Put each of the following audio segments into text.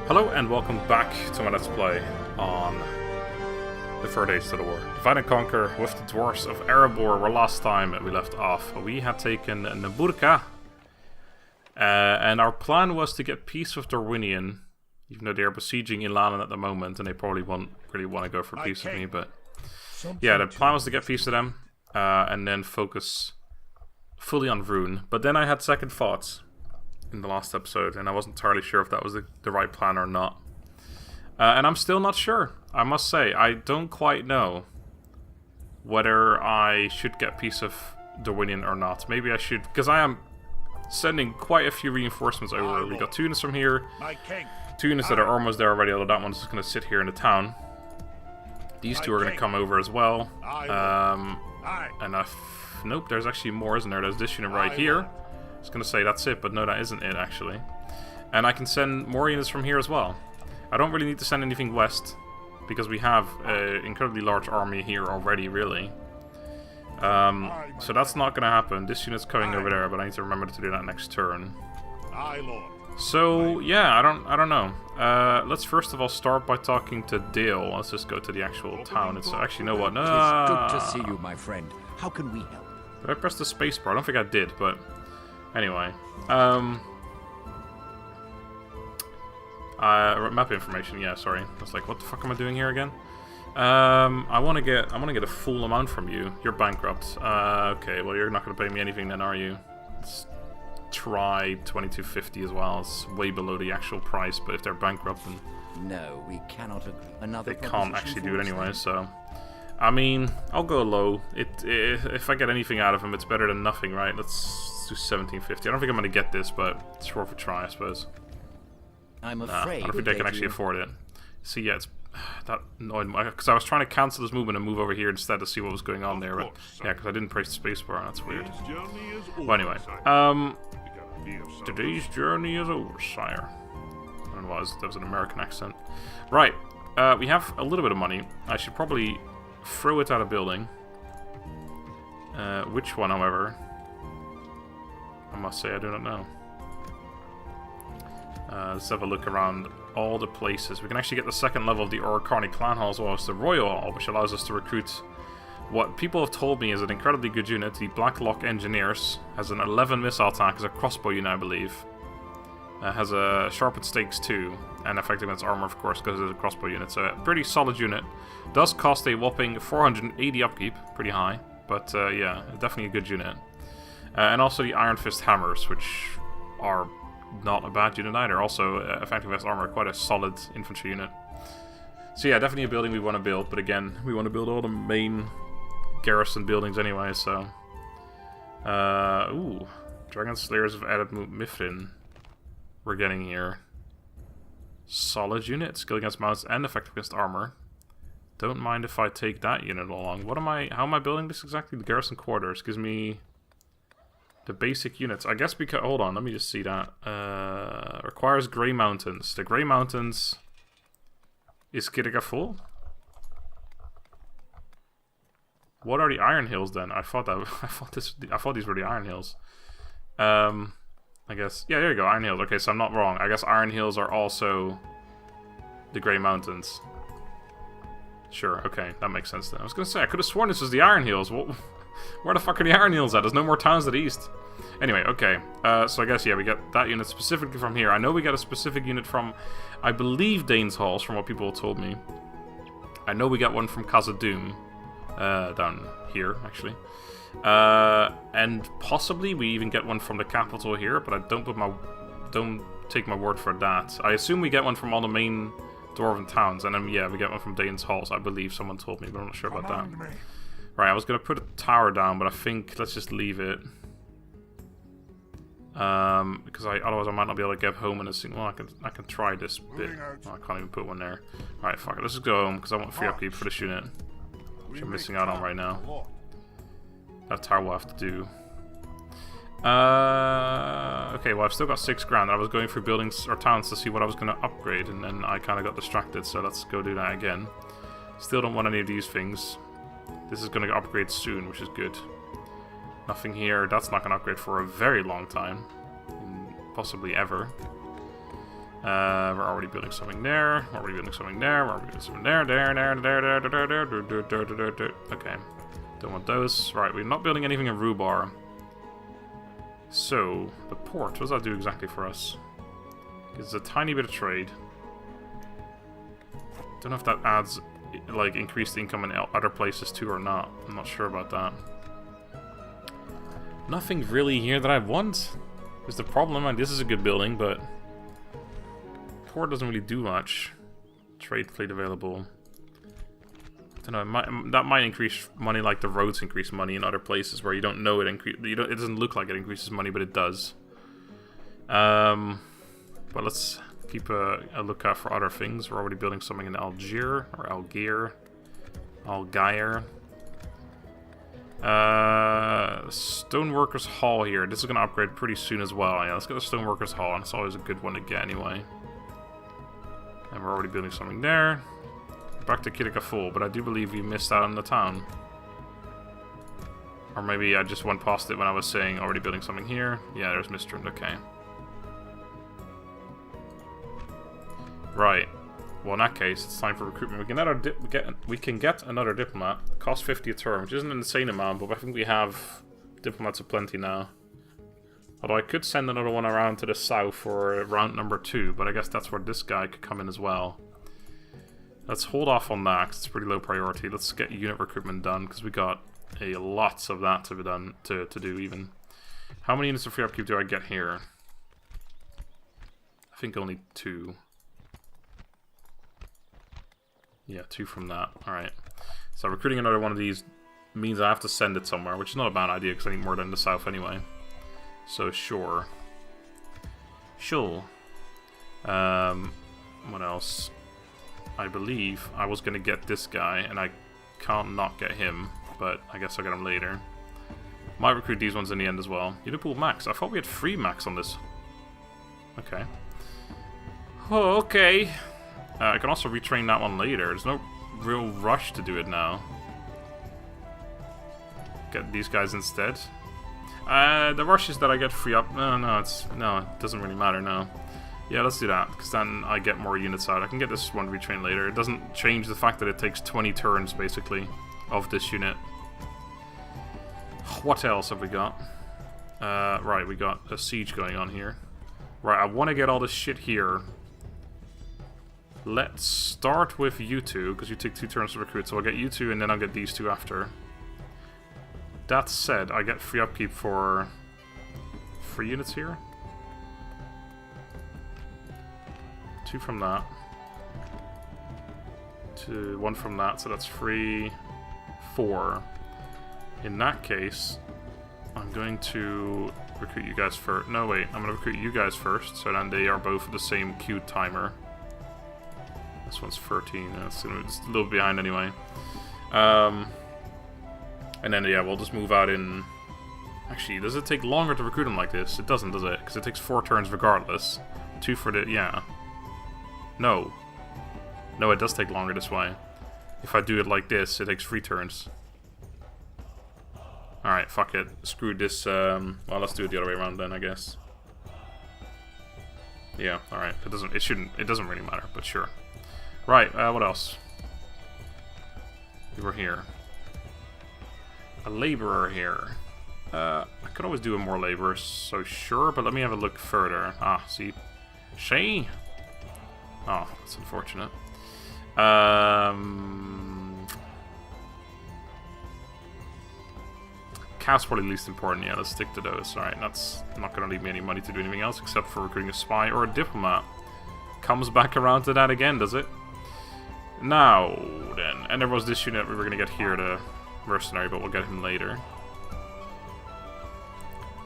Hello and welcome back to my Let's Play on the Third Age to the War. Divide and Conquer with the Dwarves of Erebor, where last time we left off. We had taken Naburka, and our plan was to get peace with Dorwinion, even though they are besieging Ilanin at the moment, and they probably won't really want to go for peace with me, but yeah, the plan was to get peace with them, and then focus fully on Rhun. But then I had second thoughts in the last episode, and I wasn't entirely sure if that was the right plan or not. And I'm still not sure, I must say. I don't quite know whether I should get peace of Dorwinion or not. Maybe I should, because I am sending quite a few reinforcements over. We got 2 units from here, 2 units that are almost there already, although that one's just going to sit here in the town. These 2 are going to come over as well. Nope, there's actually more, isn't there? There's this unit right here. I was going to say that's it, but no, that isn't it, actually. And I can send more units from here as well. I don't really need to send anything west, because we have an incredibly large army here already, really. So that's not going to happen. This unit's coming over there, but I need to remember to do that next turn. So, yeah, I don't know. Let's first of all start by talking to Dale. Let's just go to the actual town. It's actually, you know what? No. It's good to see you, my friend. How can we help? Did I press the space bar? I don't think I did, but anyway. Map information, yeah, sorry. I was like, what the fuck am I doing here again? I wanna get a full amount from you. You're bankrupt. Okay, well you're not gonna pay me anything then, are you? Let's try 2250 as well. It's way below the actual price, but if they're bankrupt then no, we cannot another they can't actually do it anyway, so I mean, I'll go low. If I get anything out of him, it's better than nothing, right? Let's do 1750. I don't think I'm gonna get this, but it's worth a try, I suppose. I'm afraid I don't think they can actually afford it. See, yeah, it's that annoyed me because I was trying to cancel this movement and move over here instead to see what was going on there. But yeah, because I didn't press the spacebar. That's weird. Well, anyway, today's journey is over, sire. I don't know why that was an American accent. Right, we have a little bit of money. I should probably throw it at a building. Which one, however, I must say I do not know. Let's have a look around all the places. We can actually get the second level of the Orcarni Clan Hall as well as the Royal Hall, which allows us to recruit what people have told me is an incredibly good unit. The Blacklock Engineers has an 11 missile attack as a crossbow unit, I believe. Has a sharpened stakes too, and effectiveness armor, of course, because it's a crossbow unit. So a pretty solid unit. Does cost a whopping 480 upkeep, pretty high, but yeah, definitely a good unit. And also the Iron Fist Hammers, which are not a bad unit either. Also, effective vest armor, quite a solid infantry unit. So yeah, definitely a building we want to build, but again, we want to build all the main garrison buildings anyway, so... ooh, Dragon Slayers of Added Mithrin we're getting here. Solid unit, skill against mounts and effective against armor. Don't mind if I take that unit along. How am I building this exactly? The garrison quarters gives me the basic units. I guess because... Hold on, let me just see that. Requires Grey Mountains. The Grey Mountains... Is Kiriga full? What are the Iron Hills then? I thought these were the Iron Hills. I guess... Yeah, there you go, Iron Hills. Okay, so I'm not wrong. I guess Iron Hills are also the Grey Mountains. Sure, okay, that makes sense then. I was gonna say, I could have sworn this was the Iron Hills. Where the fuck are the Iron Hills at? There's no more towns to the east. Anyway, okay. So I guess, yeah, we get that unit specifically from here. I know we got a specific unit from, I believe, Dane's Halls, from what people told me. I know we got one from Khazad-dûm, down here, actually. And possibly we even get one from the capital here, but I don't take my word for that. I assume we get one from all the main Dwarven towns, and then, yeah, we get one from Dane's Halls, I believe someone told me, but I'm not sure about that. Right, I was going to put a tower down, but I think let's just leave it. Because otherwise I might not be able to get home in a single... Well, I can try this bit. Oh, I can't even put one there. Alright, fuck it. Let's just go home, because I want free upkeep for this unit. Which I'm missing out on right now. That tower will have to do. Okay, well I've still got 6 grand. I was going through buildings or towns to see what I was going to upgrade, and then I kind of got distracted, so let's go do that again. Still don't want any of these things. This is going to upgrade soon, which is good. Nothing here. That's not going to upgrade for a very long time. Possibly ever. We're already building something there. We're already building something there. We're already building something there. There. Okay. Don't want those. Right, we're not building anything in Rhubar. So, the port, what does that do exactly for us? It's a tiny bit of trade. Don't know if that adds, like, increased income in other places too or not. I'm not sure about that. Nothing really here that I want is the problem. And this is a good building, but port doesn't really do much. Trade fleet available. I don't know. That might increase money, like the roads increase money in other places where you don't know it increase. It doesn't look like it increases money, but it does. But let's keep a lookout for other things. We're already building something in Algier or Algier. Stoneworkers Hall here. This is going to upgrade pretty soon as well. Yeah, let's get the Stoneworkers Hall. And it's always a good one to get anyway. And we're already building something there. Back to Kitika Full, but I do believe we missed out on the town. Or maybe I just went past it when I was saying already building something here. Yeah, there's Mistrum. Okay. Right. Well, in that case, it's time for recruitment. We can get another diplomat. Cost 50 a turn, which isn't an insane amount, but I think we have diplomats aplenty now. Although I could send another one around to the south for round number 2, but I guess that's where this guy could come in as well. Let's hold off on that, 'cause it's pretty low priority. Let's get unit recruitment done, because we got a lots of that to be done, to do even. How many units of free upkeep do I get here? I think only 2. Yeah, 2 from that. Alright. So recruiting another one of these means I have to send it somewhere, which is not a bad idea, because I need more than the south anyway. So, sure. Sure. What else? I believe I was going to get this guy, and I can't not get him, but I guess I'll get him later. Might recruit these ones in the end as well. Unipool max. I thought we had 3 max on this. Okay. Oh, okay. I can also retrain that one later. There's no real rush to do it now. Get these guys instead. The rush is that I get free up. No, it doesn't really matter now. Yeah, let's do that, because then I get more units out. I can get this one retrained later. It doesn't change the fact that it takes 20 turns, basically, of this unit. What else have we got? Right, we got a siege going on here. Right, I want to get all this shit here. Let's start with you two, because you take 2 turns to recruit, so I'll get you 2, and then I'll get these 2 after. That said, I get free upkeep for 3 units here. 2 from that. 1 from that, so that's 3, 4. In that case, I'm going to recruit you guys first. No, wait, I'm going to recruit you guys first, so then they are both the same queue timer. This one's 13, it's a little behind anyway. And then, yeah, we'll just move out in... Actually, does it take longer to recruit them like this? It doesn't, does it? Because it takes 4 turns regardless. 2 for the... yeah. No. No, it does take longer this way. If I do it like this, it takes 3 turns. Alright, fuck it. Screw this, well, let's do it the other way around then, I guess. Yeah, alright. It doesn't really matter, but sure. Right, what else? We were here. A laborer here. I could always do a more laborers, so sure, but let me have a look further. Ah, see? Shay? Oh, that's unfortunate. Cow's probably least important. Yeah, let's stick to those. Alright, that's not going to leave me any money to do anything else except for recruiting a spy or a diplomat. Comes back around to that again, does it? Now, then. And there was this unit we were going to get here, the mercenary, but we'll get him later.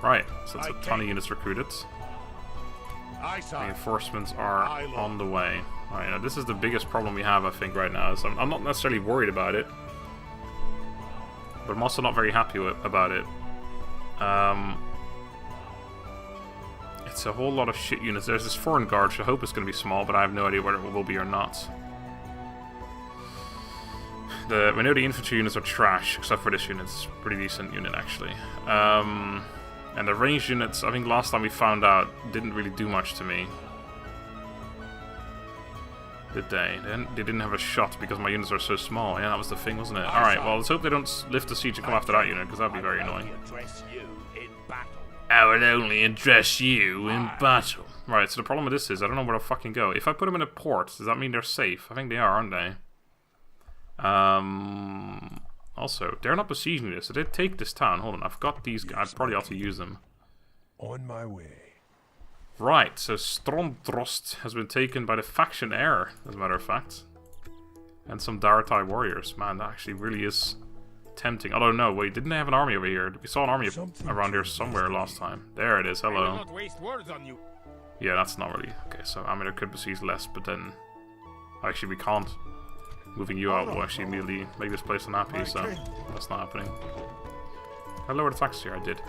Right, so that's a ton of units recruited. Reinforcements are on the way. Alright, now this is the biggest problem we have, I think, right now. So I'm not necessarily worried about it, but I'm also not very happy about it. It's a whole lot of shit units. There's this foreign guard, which I hope it's going to be small, but I have no idea whether it will be or not. We know the infantry units are trash, except for this unit. It's a pretty decent unit, actually. And the ranged units, I think last time we found out, didn't really do much to me. Did they? They didn't have a shot because my units are so small. Yeah, that was the thing, wasn't it? Alright, well, let's hope they don't lift the siege and come after that unit, because that'd be very annoying. I will only address you in battle. Right, so the problem with this is, I don't know where to fucking go. If I put them in a port, does that mean they're safe? I think they are, aren't they? Also, they're not besieging this, so they take this town. Hold on, I've got these guys. I probably ought to use them. On my way. Right, so Stromdrost has been taken by the faction heir, as a matter of fact. And some Daratai warriors. Man, that actually really is tempting. Although, no, wait, didn't they have an army over here? We saw an army around here somewhere last time. There it is, hello. Yeah, that's not really... Okay, so, I mean, I could besiege less, but then... Actually, we can't. Moving you out will actually immediately make this place unhappy, so that's not happening. I lowered the taxes here, I did.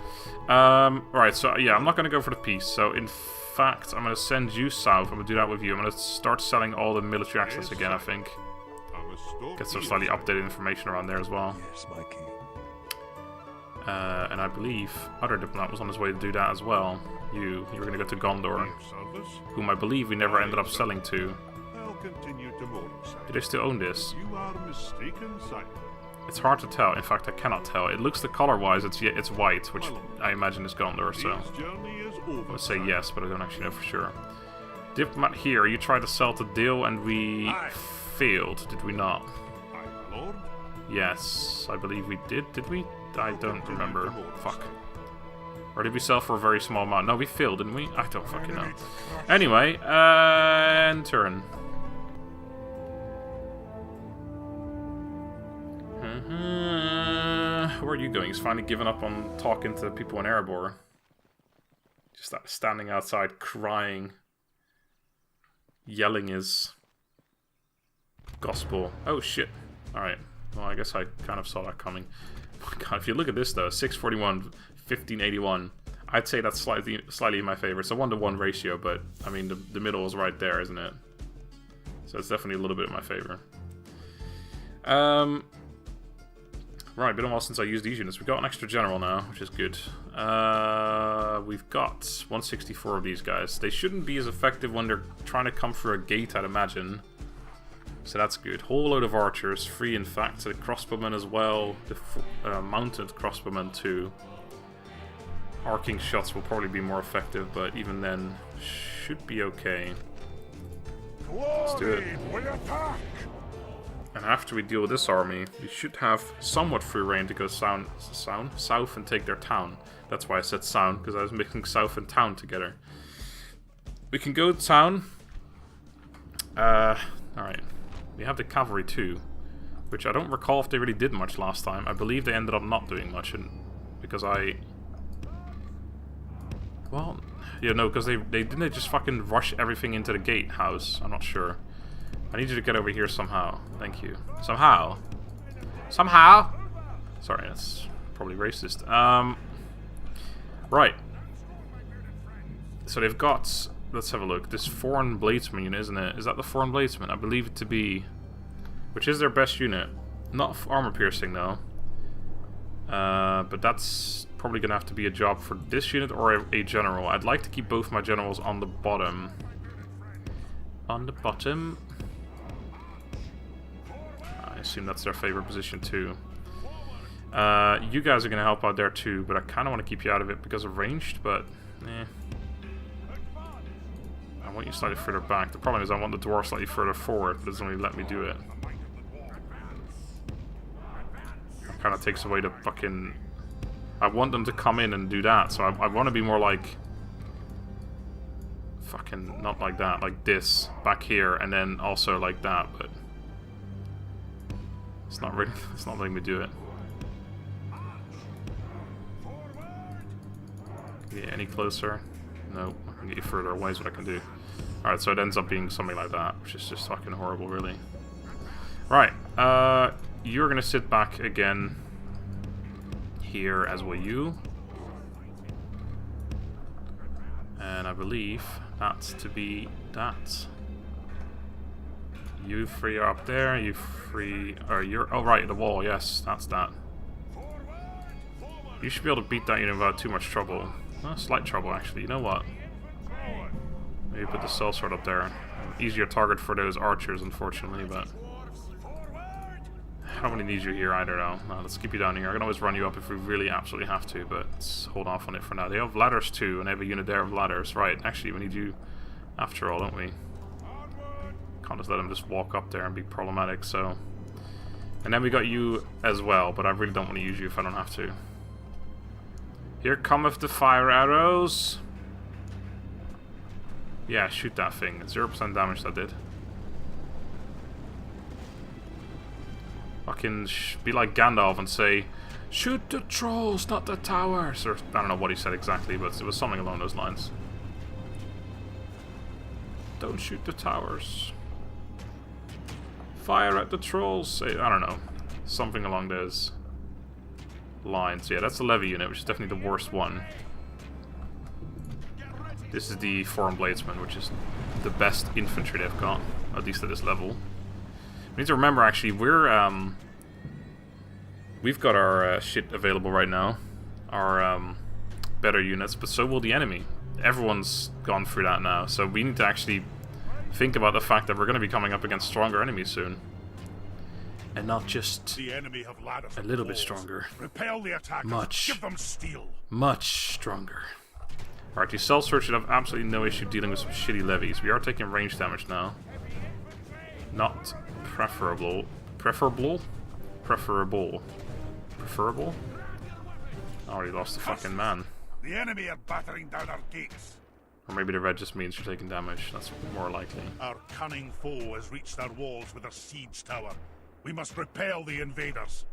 Right, so yeah, I'm not going to go for the peace. So in fact, I'm going to send you south. I'm going to do that with you. I'm going to start selling all the military access again, I think. Get some slightly updated information around there as well. Yes, my king. And I believe other diplomat was on his way to do that as well. You were going to go to Gondor, whom I believe we never ended up selling to. Do they still own this? You are mistaken, sire. It's hard to tell. In fact, I cannot tell. It looks the color-wise, it's white, which I imagine is Gondor, so I'm gonna say yes, but I don't actually know for sure. Diplomat here, you tried to sell to Dil and we failed, did we not? Lord. Yes, I believe we did. Did we? I don't remember. Fuck. Or did we sell for a very small amount? No, we failed, didn't we? I don't fucking know. Anyway, and turn. Where are you going? He's finally given up on talking to people in Erebor. Just standing outside, crying, yelling his gospel. Oh shit! All right. Well, I guess I kind of saw that coming. Oh my God, if you look at this though, 641, 1581. I'd say that's slightly in my favor. It's a 1-to-1 ratio, but I mean the middle is right there, isn't it? So it's definitely a little bit in my favor. Right, been a while since I used these units. We've got an extra general now, which is good. We've got 164 of these guys. They shouldn't be as effective when they're trying to come through a gate, I'd imagine. So that's good. Whole load of archers, free in fact. The crossbowmen as well. The mounted crossbowmen too. Arcing shots will probably be more effective, but even then, should be okay. Let's do it. And after we deal with this army, we should have somewhat free reign to go south and take their town. That's why I said sound, because I was mixing south and town together. We can go to town. Alright. We have the cavalry too, which I don't recall if they really did much last time. I believe they ended up not doing much, because well, yeah, no, because they didn't just fucking rush everything into the gatehouse. I'm not sure. I need you to get over here somehow. Thank you. Somehow. Somehow! Sorry, that's probably racist. Right. So they've got... Let's have a look. This foreign bladesman unit, isn't it? Is that the foreign bladesman? I believe it to be... Which is their best unit. Not armor piercing, though. But that's probably going to have to be a job for this unit or a general. I'd like to keep both my generals on the bottom. On the bottom... I assume that's their favorite position too. You guys are going to help out there too, but I kind of want to keep you out of it because of ranged, but I want you slightly further back. The problem is I want the dwarf slightly further forward, but it doesn't really let me do it. That kind of takes away the fucking... I want them to come in and do that, so I want to be more like... Fucking, not like that, like this, back here, and then also like that, but... It's not really, it's not letting me do it. Can you get any closer? No, I can get you further away is what I can do. Alright, so it ends up being something like that, which is just fucking horrible, really. Right, you're gonna sit back again here, as will you. And I believe that's to be that. You three are up there, you three... Or you're... Oh, right, the wall, yes, that's that. You should be able to beat that unit without too much trouble. Well, slight trouble, actually. You know what? Maybe put the sellsword up there. easier target for those archers, unfortunately, but I don't really need you here either, though. No, let's keep you down here. I can always run you up if we really absolutely have to, but let's hold off on it for now. They have ladders too, and they have a unit there of ladders. Right, actually, we need you after all, don't we? Can't just let them just walk up there and be problematic, so... And then we got you as well, but I really don't want to use you if I don't have to. Here cometh the fire arrows! Yeah, shoot that thing. 0% damage that did. Fucking be like Gandalf and say, shoot the trolls, not the towers! Or, I don't know what he said exactly, but it was something along those lines. Don't shoot the towers. Fire at the trolls. I don't know. Something along those lines. Yeah, that's the levy unit, which is definitely the worst one. This is the Foreign Bladesman, which is the best infantry they've got, at least at this level. We need to remember, actually, we've got our shit available right now, our better units, but so will the enemy. Everyone's gone through that now, so we need to actually think about the fact that we're going to be coming up against stronger enemies soon. And not just The enemy have ladders a little bit stronger. Repel the attackers. Much. Give them steel. Much stronger. Alright, the cell search should have absolutely no issue dealing with some shitty levies. We are taking range damage now. Not preferable. Preferable? Preferable. Preferable? I already lost the fucking man. The enemy are battering down our gates. Or maybe the red just means you're taking damage. That's more likely. Our cunning foe has reached our walls with a siege tower. We must repel the invaders.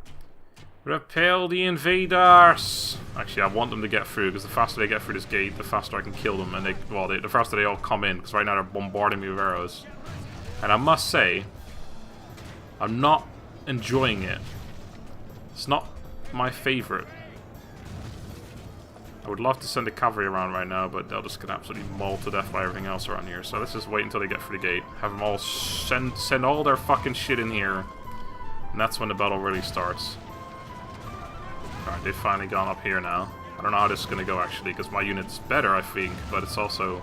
Repel the invaders! Actually, I want them to get through, because the faster they get through this gate, the faster I can kill them, and the faster they all come in, because right now they're bombarding me with arrows. And I must say, I'm not enjoying it. It's not my favorite. I would love to send the cavalry around right now, but they'll just get absolutely mauled to death by everything else around here. So let's just wait until they get through the gate. Have them all send all their fucking shit in here. And that's when the battle really starts. Alright, they've finally gone up here now. I don't know how this is going to go, actually, because my unit's better, I think, but it's also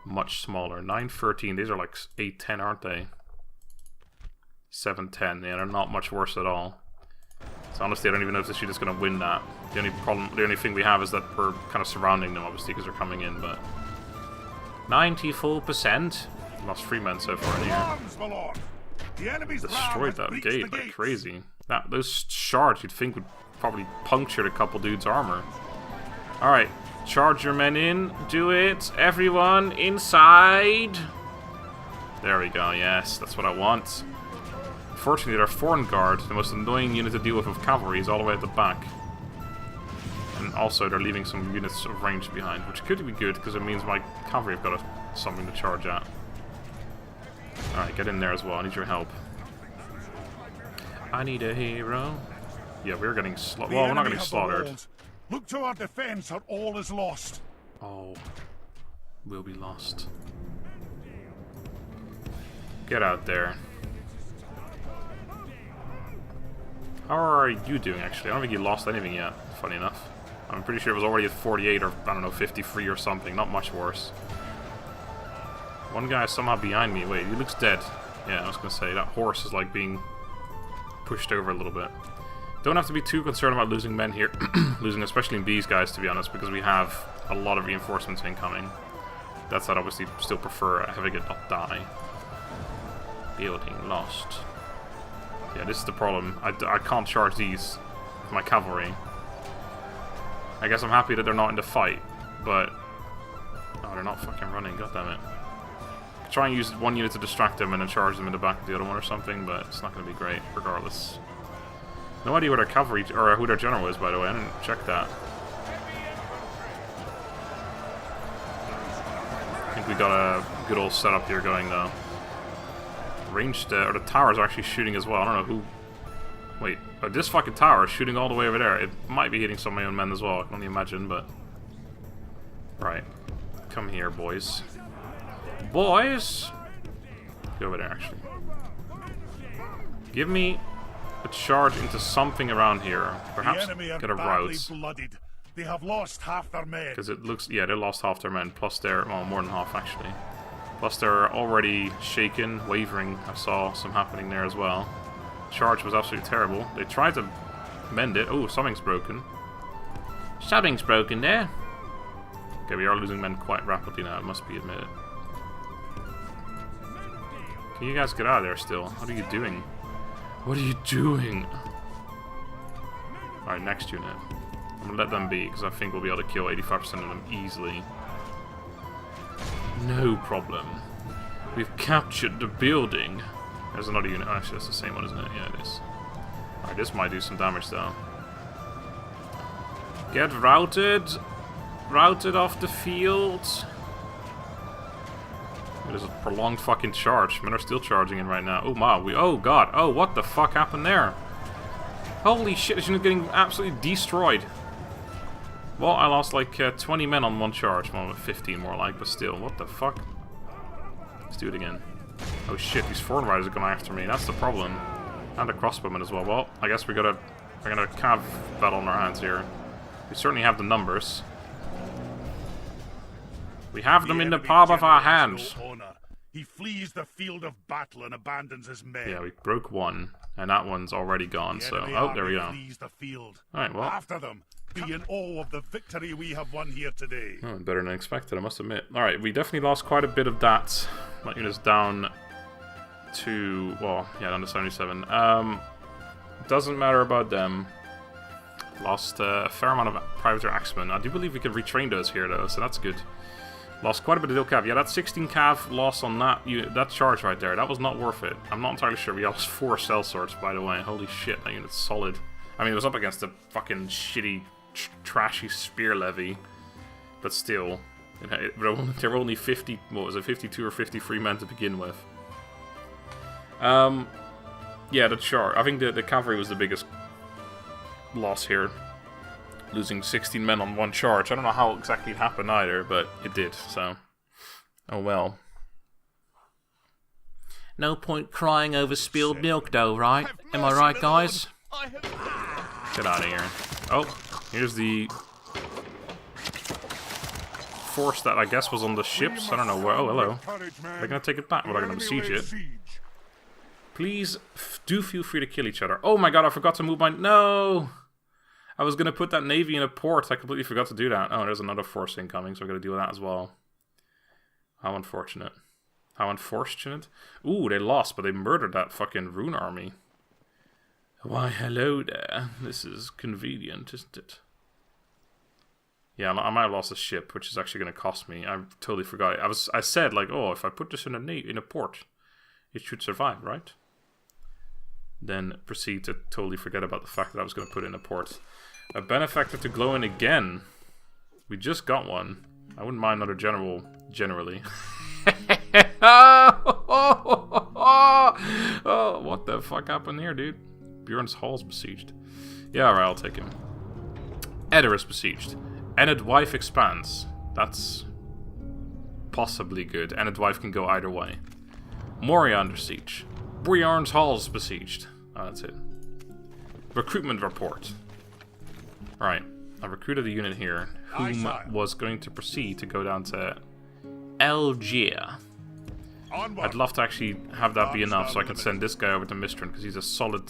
much smaller. 913, these are like 810, aren't they? 710, yeah, they're not much worse at all. So honestly, I don't even know if this unit is going to win that. The only thing we have is that we're kind of surrounding them, obviously, because they're coming in, but... 94%? Lost 3 men so far in here. Destroyed that gate like crazy. Those shards you'd think would probably puncture a couple dudes' armor. Alright, charge your men in. Do it. Everyone inside. There we go, yes, that's what I want. Unfortunately, their foreign guard, the most annoying unit to deal with cavalry, is all the way at the back. And also, they're leaving some units of range behind, which could be good, because it means my cavalry have got something to charge at. Alright, get in there as well. I need your help. I need a hero. Yeah, we're getting slaughtered. Well, we're not getting slaughtered. Look to our defense, or all is lost. Oh. We'll be lost. Get out there. How are you doing, actually? I don't think you lost anything yet, funny enough. I'm pretty sure it was already at 48 or, I don't know, 53 or something. Not much worse. One guy is somehow behind me. Wait, he looks dead. Yeah, I was going to say, that horse is like being pushed over a little bit. Don't have to be too concerned about losing men here. Losing especially these guys, to be honest, because we have a lot of reinforcements incoming. That said, obviously, still prefer having it not die. Building lost. Yeah, this is the problem. I can't charge these with my cavalry. I guess I'm happy that they're not in the fight, but... Oh, they're not fucking running, goddammit. Try and use one unit to distract them and then charge them in the back of the other one or something, but it's not going to be great, regardless. No idea where their cavalry, or who their general is, by the way. I didn't check that. I think we got a good old setup here going, though. Ranged, or the tower's actually shooting as well. I don't know who... Wait, this fucking tower is shooting all the way over there. It might be hitting some of my own men as well, I can only imagine, but... Right. Come here, boys. Boys! Go over there, actually. Give me a charge into something around here. Perhaps get a rout. They have lost half their men. Because it looks... Yeah, they lost half their men, plus their... Well, more than half, actually. Plus they're already shaken, wavering. I saw some happening there as well. Charge was absolutely terrible. They tried to mend it. Oh, something's broken. Something's broken there. Okay, we are losing men quite rapidly now, it must be admitted. Can you guys get out of there still? What are you doing? What are you doing? Alright, next unit. I'm gonna let them be, because I think we'll be able to kill 85% of them easily. No problem. We've captured the building. There's another unit. Oh, actually, that's the same one, isn't it? Yeah, it is. Alright, this might do some damage, though. Get routed. Routed off the field. There's a prolonged fucking charge. Men are still charging in right now. Oh, my. Oh, God. Oh, what the fuck happened there? Holy shit, this unit getting absolutely destroyed. Well, I lost like 20 men on one charge. Well, 15 more like, but still. What the fuck? Let's do it again. Oh shit, these foreign riders are going after me. That's the problem. And the crossbowmen as well. Well, I guess we're gonna cav battle on our hands here. We certainly have the numbers. We have them in the palm of our hands. He flees the field of battle and abandons his men. Yeah, we broke one, and that one's already gone. So, oh, there we go. All right, well. After them. Be in awe of the victory we have won here today. Oh, better than expected, I must admit. Alright, we definitely lost quite a bit of that. My unit's down to... well, yeah, down to 77. Doesn't matter about them. Lost a fair amount of privateer axemen. I do believe we can retrain those here, though, so that's good. Lost quite a bit of Dil Cav. Yeah, that 16 Cav loss on that charge right there, that was not worth it. I'm not entirely sure. We lost 4 sellswords, by the way. Holy shit, that unit's solid. I mean, it was up against a fucking shitty... trashy spear levy, but still, there were only 50. What was it, 52 or 53 men to begin with. Yeah, the charge. I think the cavalry was the biggest loss here, losing 16 men on one charge. I don't know how exactly it happened either, but it did. So, oh well. No point crying over spilled milk, though, right? Am I right, guys? Get out of here. Oh. Here's the force that I guess was on the ships. I don't know where. Oh, hello. They're gonna take it back. Well, they're gonna besiege it. Please do feel free to kill each other. Oh my god, I forgot to move my... no! I was gonna put that navy in a port. I completely forgot to do that. Oh, there's another force incoming, so I'm gonna deal with that as well. How unfortunate. How unfortunate. Ooh, they lost, but they murdered that fucking Rhun army. Why, hello there. This is convenient, isn't it? Yeah, I might have lost a ship, which is actually going to cost me. I totally forgot. I said, like, oh, if I put this in a port, it should survive, right? Then proceed to totally forget about the fact that I was going to put it in a port. A benefactor to glow in again. We just got one. I wouldn't mind another general, generally. Oh, what the fuck happened here, dude? Bjorn's Hall's besieged. Yeah, alright, I'll take him. Edoras besieged. Enid Wife expands. That's possibly good. Enid Wife can go either way. Moria under siege. Bjorn's Hall's besieged. Oh, that's it. Recruitment report. Alright, I recruited a unit here whom was going to proceed to go down to Algier. I'd love to actually have that be enough so I can send this guy over to Mistran, because he's a solid...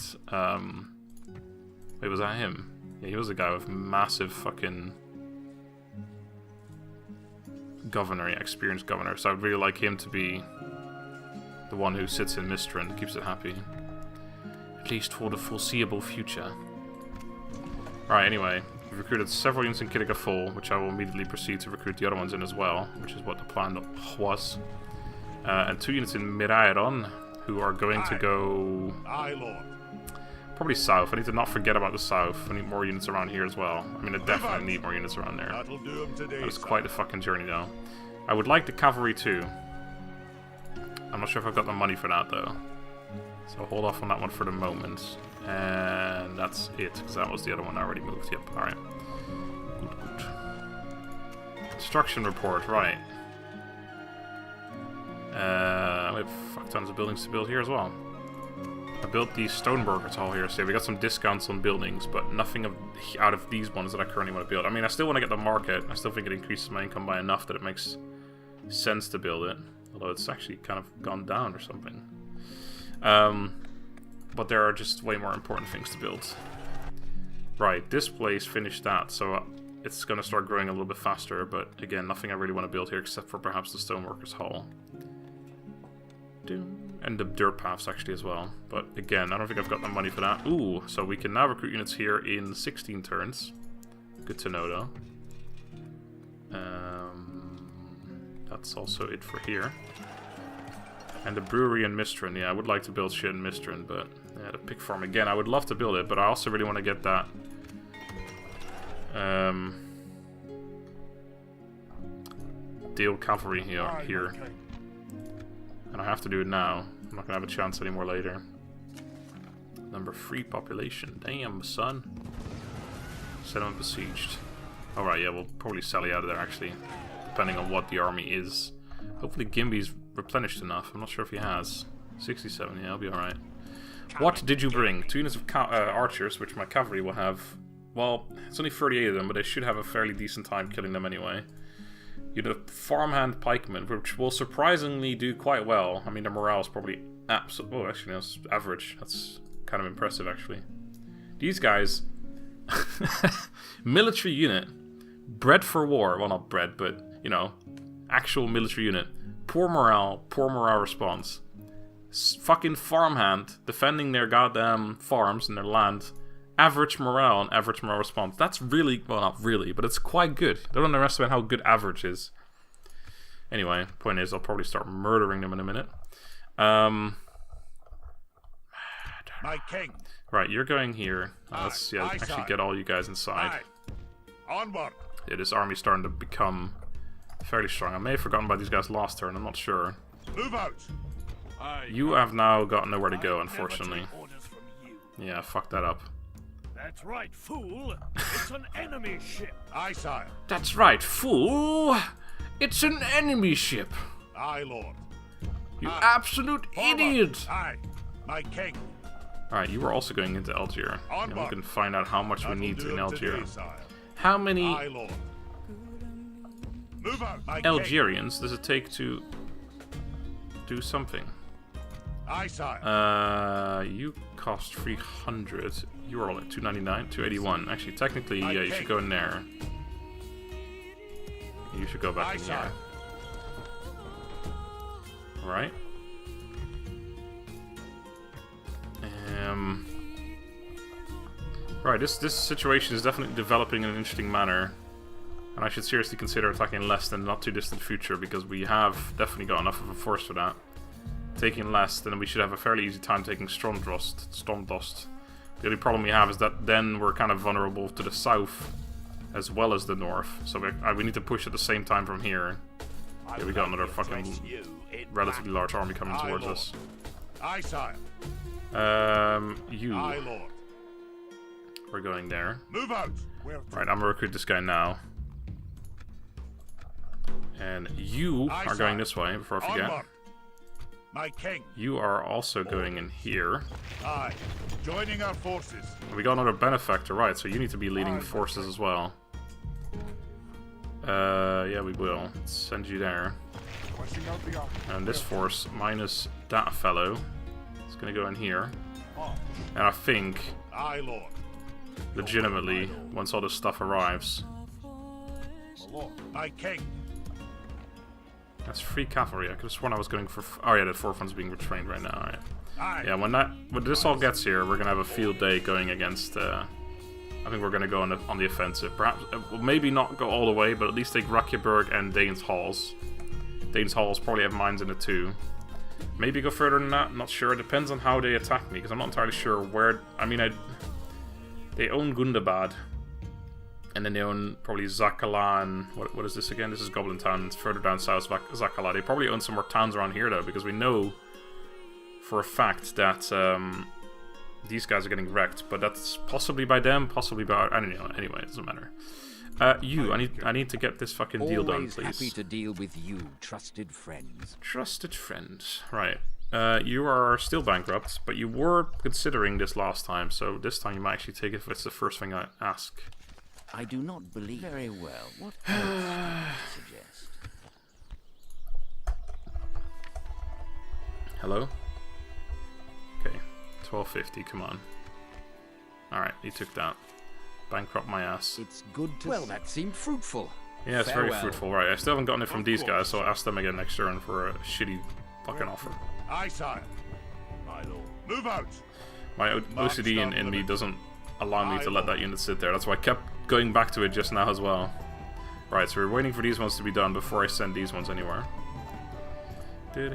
wait, was that him? Yeah, he was a guy with massive fucking... governor, experienced governor, so I'd really like him to be the one who sits in Mistran and keeps it happy. At least for the foreseeable future. Right, anyway, we've recruited several units in Kittiga Full, which I will immediately proceed to recruit the other ones in as well, which is what the plan was. And 2 units in Mirairon, who are going to go... probably south. I need to not forget about the south. I need more units around here as well. I mean, I definitely need more units around there. That is quite a fucking journey, though. I would like the cavalry, too. I'm not sure if I've got the money for that, though. So hold off on that one for the moment. And that's it, because that was the other one I already moved. Yep, alright. Good, good. Construction report, right. We have fuck tons of buildings to build here as well. I built the Stoneburgers Hall here, so we got some discounts on buildings, but nothing out of these ones that I currently want to build. I mean, I still want to get the market. I still think it increases my income by enough that it makes sense to build it. Although it's actually kind of gone down or something. But there are just way more important things to build. Right, this place finished that, so it's going to start growing a little bit faster, but again, nothing I really want to build here except for perhaps the Stoneworkers Hall. And the dirt paths actually as well. But again, I don't think I've got the money for that. Ooh, so we can now recruit units here in 16 turns. Good to know though. That's also it for here. And the brewery in Mistran. Yeah, I would like to build shit in Mistran, but yeah, the pig farm again. I would love to build it, but I also really want to get that. Deal cavalry here. And I have to do it now. I'm not gonna have a chance anymore later. Number 3 population. Damn, son. Settlement besieged. Alright, yeah, we'll probably sally out of there actually. Depending on what the army is. Hopefully Gimby's replenished enough. I'm not sure if he has. 67, yeah, I'll be alright. What did you bring? 2 units of archers, which my cavalry will have. Well, it's only 38 of them, but they should have a fairly decent time killing them anyway. You have farmhand pikemen, which will surprisingly do quite well. I mean, their morale is probably absolutely... Oh, actually, no, it's average. That's kind of impressive, actually. These guys... military unit. Bred for war. Well, not bred, but, you know, actual military unit. Poor morale response. Fucking farmhand defending their goddamn farms and their land. Average morale and average morale response. That's really, well, not really, but it's quite good. Don't underestimate how good average is. Anyway, point is, I'll probably start murdering them in a minute. My king. Right, you're going here. Let's actually get all you guys inside. Onward. Yeah, this army's starting to become fairly strong. I may have forgotten about these guys last turn. I'm not sure. Move out. You have now got nowhere to go, unfortunately. Yeah, fuck that up. That's right, fool. It's an enemy ship. Aye, sire. That's right, fool. It's an enemy ship. Aye, lord. You absolute idiot. Aye, my king. Alright, you were also going into Algier. And we can find out how much we need in Algier. How many Aye, lord. Move out, my Algerians does it take to do something? Aye, sire. You cost 300. You are all at 299, 281. Actually, technically, yeah, you should go in there. You should go back in here. Right. Right, this situation is definitely developing in an interesting manner. And I should seriously consider attacking less in the not too distant future, because we have definitely got enough of a force for that. Taking less, then we should have a fairly easy time taking Stormdost. The only problem we have is that then we're kind of vulnerable to the south as well as the north. So we need to push at the same time from here. Here we got another fucking relatively large army coming towards us. Aye, sire. You. Aye, lord. We're going there. Move out. Right, I'm gonna recruit this guy now. And you are going this way before I forget. My king. You are also going in here. Aye. Joining our forces. We got another benefactor, right? So you need to be leading forces as well. Yeah, we will. Let's send you there. And this force minus that fellow is gonna go in here. And I think, Aye, lord. legitimately, once all this stuff arrives, My king. that's 3 cavalry. I could have sworn I was going for. Oh yeah, that 4th one's being retrained right now. All right. Aye. Yeah, when this all gets here, we're gonna have a field day going against. I think we're gonna go on the offensive. Perhaps, maybe not go all the way, but at least take Rakjeberg and Dane's Halls. Dane's Halls probably have mines in it too. Maybe go further than that. Not sure. It depends on how they attack me, because I'm not entirely sure where. I mean, they own Gundabad, and then they own probably Zakala and what is this again? This is Goblin Town. It's further down south, Zakala. They probably own some more towns around here though, because we know for a fact that these guys are getting wrecked. But that's possibly by them, possibly by I don't know. Anyway, it doesn't matter. I need to get this fucking deal done, please. Happy to deal with you, trusted friends. Trusted friends, right? You are still bankrupt, but you were considering this last time, so this time you might actually take it if it's the first thing I ask. I do not believe very well. What else do you suggest? Hello? Okay, 1250, come on. Alright, he took that. Bankrupt my ass. It's good to... Well, that seemed fruitful. Yeah, it's very Farewell. fruitful. Right, I still haven't gotten it from these guys, so I'll ask them again next turn for a shitty fucking offer. Aye, sire. My lord. Move out! My OCD in me doesn't allow me to let that unit sit there. That's why I kept going back to it just now as well. Right, so we're waiting for these ones to be done before I send these ones anywhere. We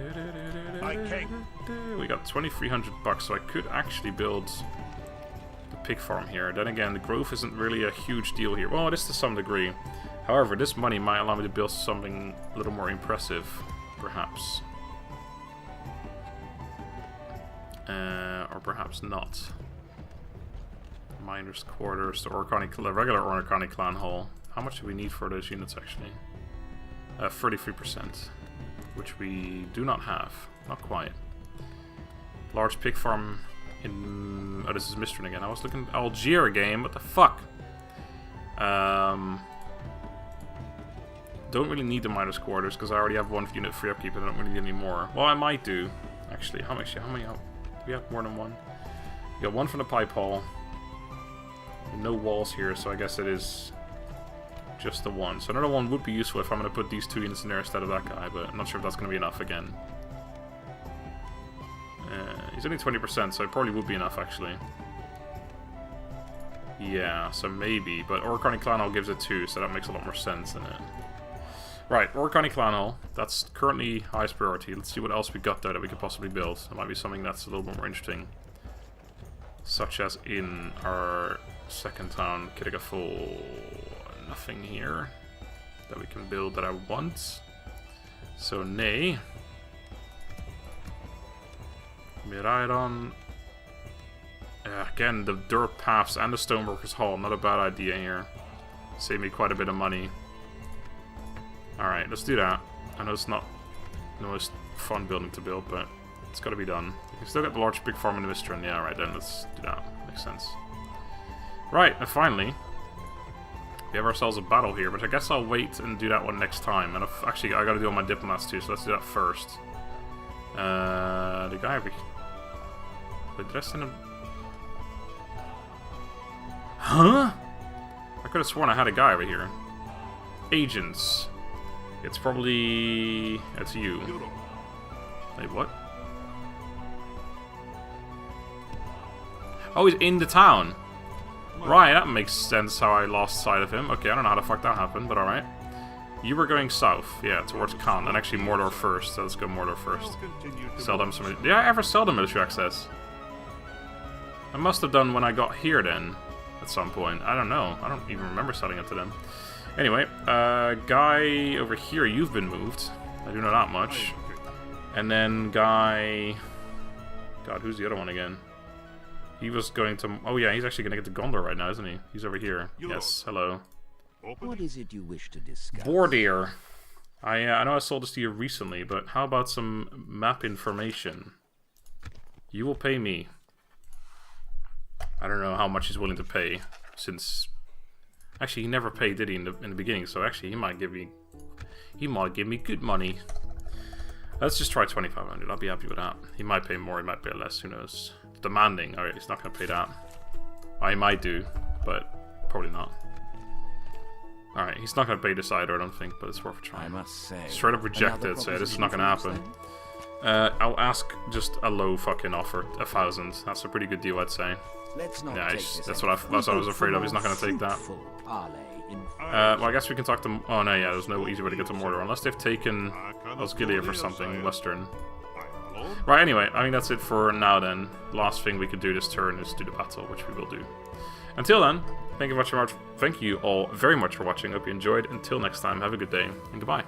got 2,300 bucks, so I could actually build the pig farm here. Then again, the growth isn't really a huge deal here. Well, it is to some degree. However, this money might allow me to build something a little more impressive, perhaps. Or perhaps not. Miners' quarters, the regular Orcani clan hall. How much do we need for those units, actually? 33%. Which we do not have. Not quite. Large pig farm in... Oh, this is Mistrin again. I was looking at Algier game. What the fuck? Don't really need the miners' quarters because I already have one unit free upkeep and I don't really need any more. Well, I might do. Actually, how many? Do we have more than one? We got one from the pipe hall. No walls here, so I guess it is just the one. So another one would be useful if I'm going to put these 2 units in there instead of that guy, but I'm not sure if that's going to be enough again. He's only 20%, so it probably would be enough, actually. Yeah, so maybe, but Orcani Clan Hall gives it 2, so that makes a lot more sense than it. Right, Orcani Clan Hall, that's currently highest priority. Let's see what else we got there that we could possibly build. That might be something that's a little bit more interesting. Such as in our second town, Kirigafol. Nothing here that we can build that I want. So, nay. Miraidon. Again, the dirt paths and the stoneworkers hall. Not a bad idea here. Save me quite a bit of money. Alright, let's do that. I know it's not the most fun building to build, but it's got to be done. You can still get the large pig farm in the Mistrin. Yeah, right then, let's do that. Makes sense. Right, and finally, we have ourselves a battle here, but I guess I'll wait and do that one next time. And actually, I got to do all my diplomats too, so let's do that first. The guy over here. Wait, did I send him? Huh? I could have sworn I had a guy over here. Agents. It's probably... It's you. Wait, what? Oh, he's in the town. Right, that makes sense how I lost sight of him. Okay, I don't know how the fuck that happened, but alright. You were going south, yeah, towards Khan, and actually Mordor first, so let's go Mordor first. Sell them some... Did I ever sell them military access? I must have done when I got here then, at some point. I don't know. I don't even remember selling it to them. Anyway, guy over here, you've been moved. I do know that much. And then guy... God, who's the other one again? He was going to... Oh yeah, he's actually going to get to Gondor right now, isn't he? He's over here. Yes, hello. What is it you wish to discuss? Bordir. I know I sold this to you recently, but how about some map information? You will pay me. I don't know how much he's willing to pay, since... Actually, he never paid, did he, in the beginning? So actually, he might give me good money. Let's just try 2,500. I'll be happy with that. He might pay more. He might pay less. Who knows? Demanding. All right, he's not going to pay that. I might do, but probably not. All right, he's not going to pay this either, I don't think, but it's worth a try. I must say, straight up reject it. Say this is not going to happen. I'll ask just a low fucking offer, 1,000. That's a pretty good deal, I'd say. Let's not Yeah, take that's what I was afraid of. He's not going to take that. Well, I guess we can talk to... Oh, no, yeah, there's no easy way to get to Mordor, unless they've taken Osgiliath or something, Western. Right, anyway, I think that's it for now then. Last thing we could do this turn is do the battle, which we will do. Until then, thank you all very much for watching. Hope you enjoyed. Until next time, have a good day, and goodbye.